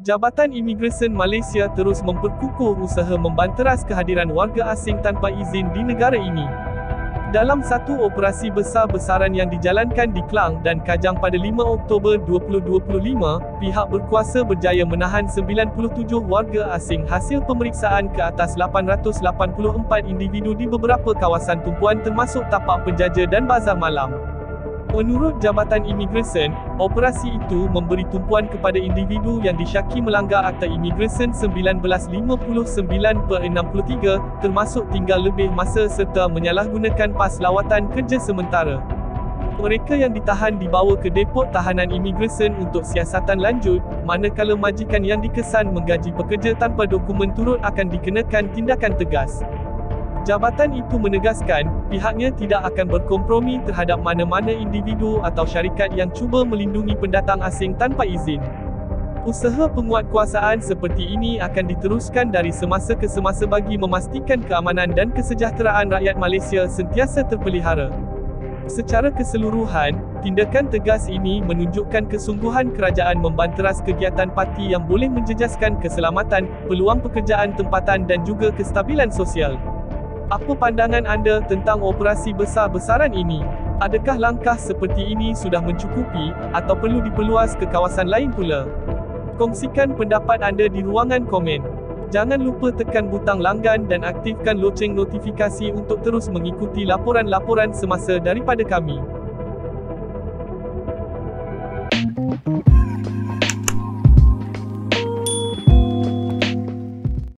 Jabatan Imigresen Malaysia terus memperkukuh usaha membanteras kehadiran warga asing tanpa izin di negara ini. Dalam satu operasi besar-besaran yang dijalankan di Klang dan Kajang pada 5 Oktober 2025, pihak berkuasa berjaya menahan 97 warga asing hasil pemeriksaan ke atas 884 individu di beberapa kawasan tumpuan termasuk tapak penjaja dan bazar malam. Menurut Jabatan Imigresen, operasi itu memberi tumpuan kepada individu yang disyaki melanggar Akta Imigresen 1959/63, termasuk tinggal lebih masa serta menyalahgunakan pas lawatan kerja sementara. Mereka yang ditahan dibawa ke depot tahanan imigresen untuk siasatan lanjut, manakala majikan yang dikesan menggaji pekerja tanpa dokumen turut akan dikenakan tindakan tegas. Jabatan itu menegaskan, pihaknya tidak akan berkompromi terhadap mana-mana individu atau syarikat yang cuba melindungi pendatang asing tanpa izin. Usaha penguatkuasaan seperti ini akan diteruskan dari semasa ke semasa bagi memastikan keamanan dan kesejahteraan rakyat Malaysia sentiasa terpelihara. Secara keseluruhan, tindakan tegas ini menunjukkan kesungguhan kerajaan membanteras kegiatan parti yang boleh menjejaskan keselamatan, peluang pekerjaan tempatan dan juga kestabilan sosial. Apa pandangan anda tentang operasi besar-besaran ini? Adakah langkah seperti ini sudah mencukupi, atau perlu diperluas ke kawasan lain pula? Kongsikan pendapat anda di ruangan komen. Jangan lupa tekan butang langgan dan aktifkan loceng notifikasi untuk terus mengikuti laporan-laporan semasa daripada kami.